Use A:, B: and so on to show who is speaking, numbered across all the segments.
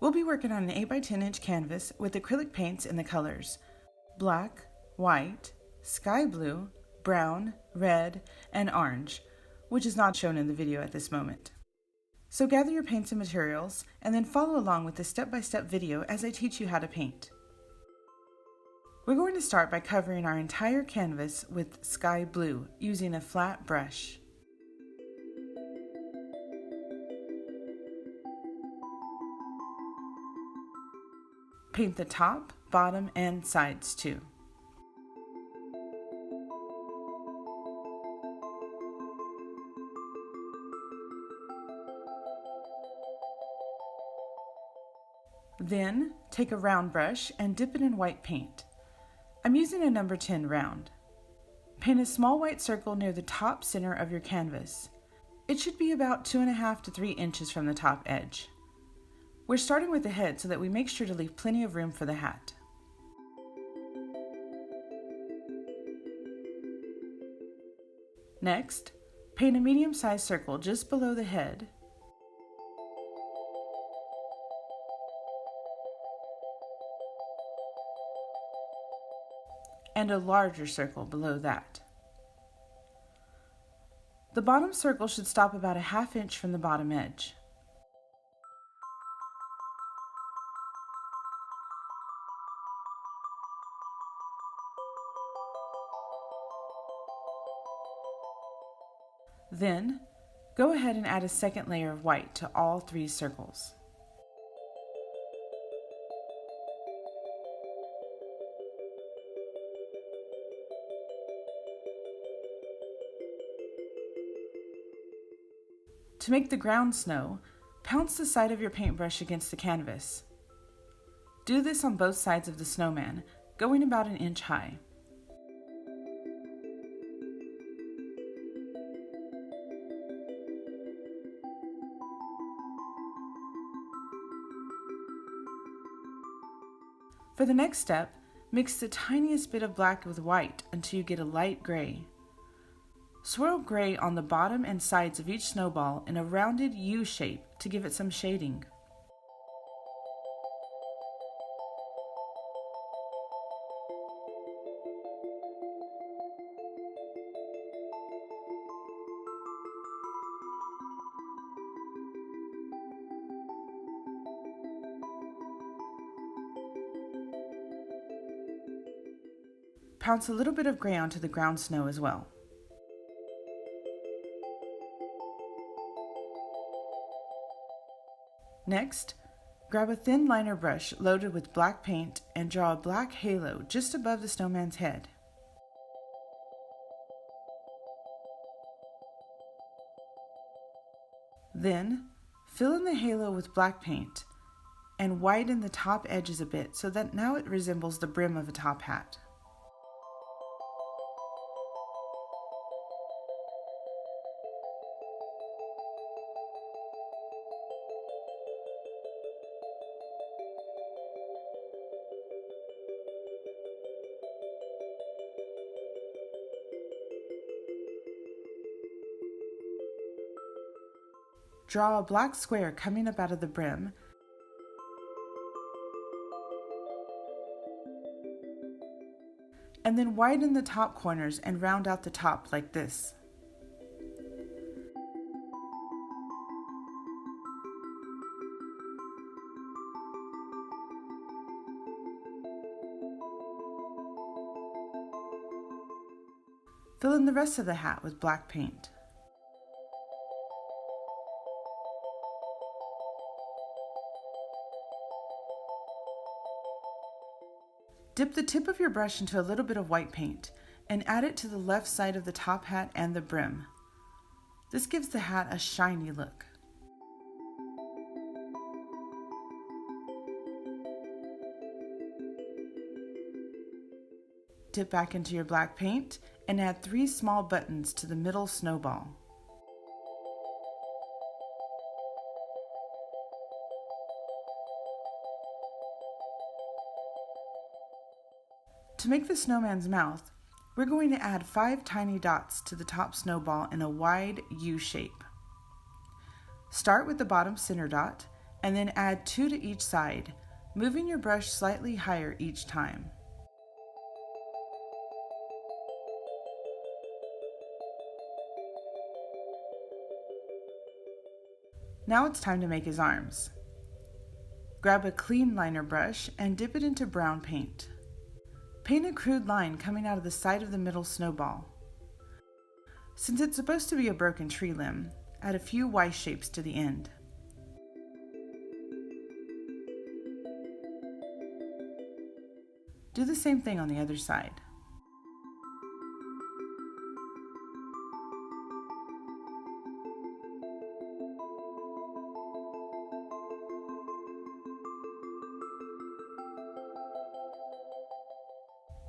A: We'll be working on an 8 by 10 inch canvas with acrylic paints in the colors black, white, sky blue, brown, red, and orange, which is not shown in the video at this moment. So gather your paints and materials, and then follow along with the step-by-step video as I teach you how to paint. We're going to start by covering our entire canvas with sky blue using a flat brush. Paint the top, bottom, and sides too. Then, take a round brush and dip it in white paint. I'm using a number 10 round. Paint a small white circle near the top center of your canvas. It should be about 2.5 to 3 inches from the top edge. We're starting with the head so that we make sure to leave plenty of room for the hat. Next, paint a medium-sized circle just below the head. And a larger circle below that. The bottom circle should stop about a 1/2 inch from the bottom edge. Then, go ahead and add a second layer of white to all 3 circles. To make the ground snow, pounce the side of your paintbrush against the canvas. Do this on both sides of the snowman, going about 1 inch high. For the next step, mix the tiniest bit of black with white until you get a light gray. Swirl gray on the bottom and sides of each snowball in a rounded U shape to give it some shading. Pounce a little bit of gray onto the ground snow as well. Next, grab a thin liner brush loaded with black paint and draw a black halo just above the snowman's head. Then, fill in the halo with black paint and widen the top edges a bit so that now it resembles the brim of a top hat. Draw a black square coming up out of the brim, and then widen the top corners and round out the top like this. Fill in the rest of the hat with black paint. Dip the tip of your brush into a little bit of white paint and add it to the left side of the top hat and the brim. This gives the hat a shiny look. Dip back into your black paint and add 3 small buttons to the middle snowball. To make the snowman's mouth, we're going to add 5 tiny dots to the top snowball in a wide U shape. Start with the bottom center dot and then add 2 to each side, moving your brush slightly higher each time. Now it's time to make his arms. Grab a clean liner brush and dip it into brown paint. Paint a crude line coming out of the side of the middle snowball. Since it's supposed to be a broken tree limb, add a few Y shapes to the end. Do the same thing on the other side.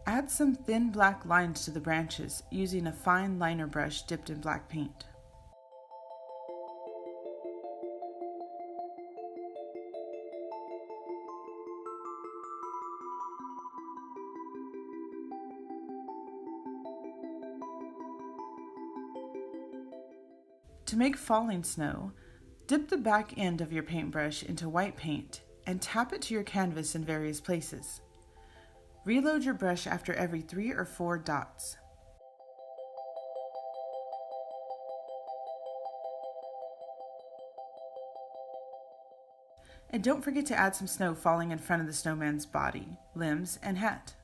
A: Add some thin black lines to the branches using a fine liner brush dipped in black paint. To make falling snow, dip the back end of your paintbrush into white paint and tap it to your canvas in various places. Reload your brush after every 3 or 4 dots. And don't forget to add some snow falling in front of the snowman's body, limbs, and hat.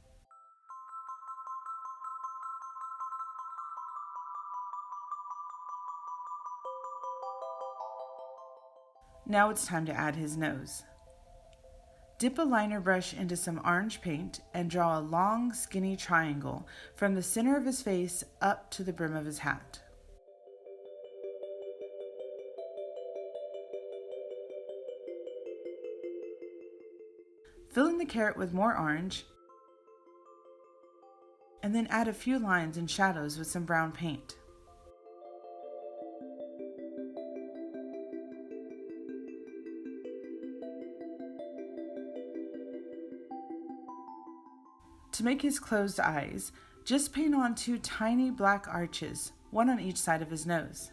A: Now it's time to add his nose. Dip a liner brush into some orange paint and draw a long, skinny triangle from the center of his face up to the brim of his hat. Fill in the carrot with more orange, and then add a few lines and shadows with some brown paint. To make his closed eyes, just paint on 2 tiny black arches, one on each side of his nose.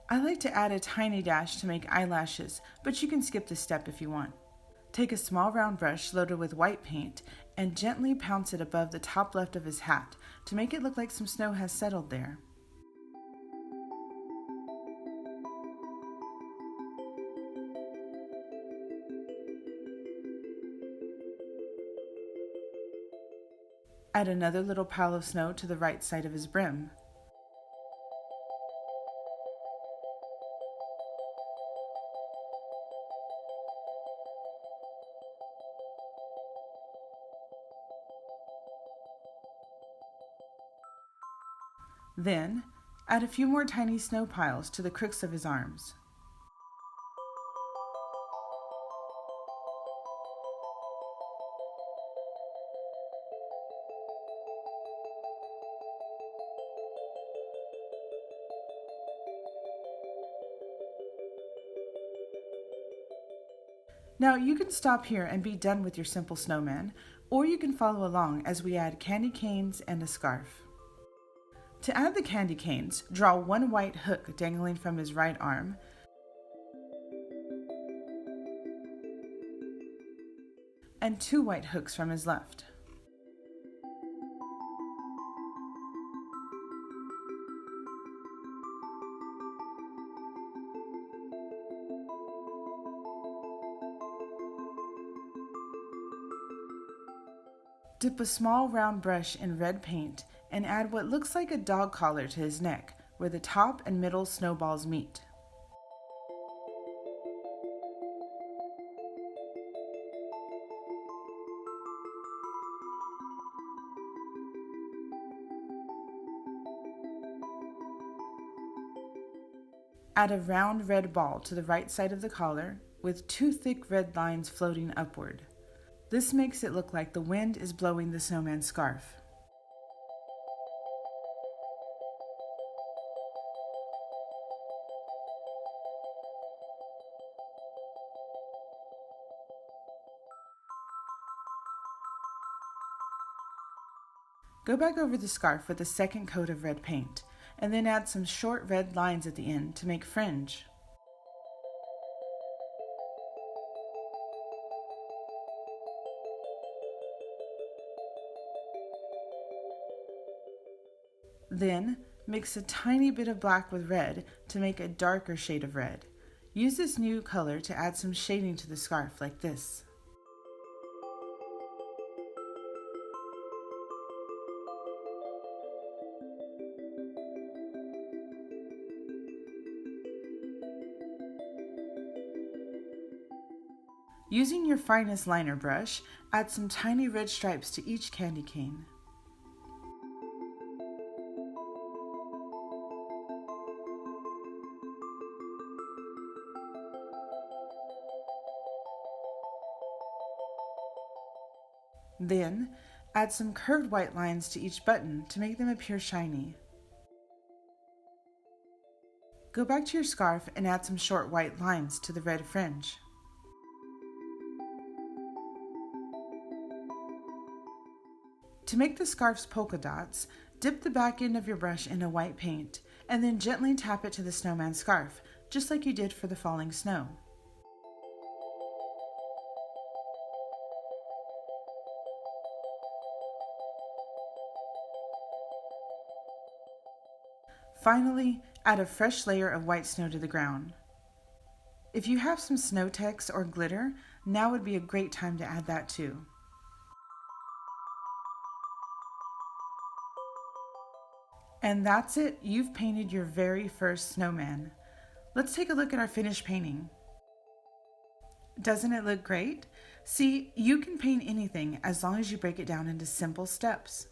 A: I like to add a tiny dash to make eyelashes, but you can skip this step if you want. Take a small round brush loaded with white paint and gently pounce it above the top left of his hat to make it look like some snow has settled there. Add another little pile of snow to the right side of his brim. Then, add a few more tiny snow piles to the crooks of his arms. Now you can stop here and be done with your simple snowman, or you can follow along as we add candy canes and a scarf. To add the candy canes, draw 1 white hook dangling from his right arm, and 2 white hooks from his left. Dip a small round brush in red paint and add what looks like a dog collar to his neck, where the top and middle snowballs meet. Add a round red ball to the right side of the collar with 2 thick red lines floating upward. This makes it look like the wind is blowing the snowman's scarf. Go back over the scarf with a second coat of red paint, and then add some short red lines at the end to make fringe. Then, mix a tiny bit of black with red to make a darker shade of red. Use this new color to add some shading to the scarf like this. Using your finest liner brush, add some tiny red stripes to each candy cane. Then, add some curved white lines to each button to make them appear shiny. Go back to your scarf and add some short white lines to the red fringe. To make the scarf's polka dots, dip the back end of your brush in a white paint and then gently tap it to the snowman scarf, just like you did for the falling snow. Finally, add a fresh layer of white snow to the ground. If you have some snow text or glitter, now would be a great time to add that too. And that's it, you've painted your very first snowman. Let's take a look at our finished painting. Doesn't it look great? See, you can paint anything as long as you break it down into simple steps.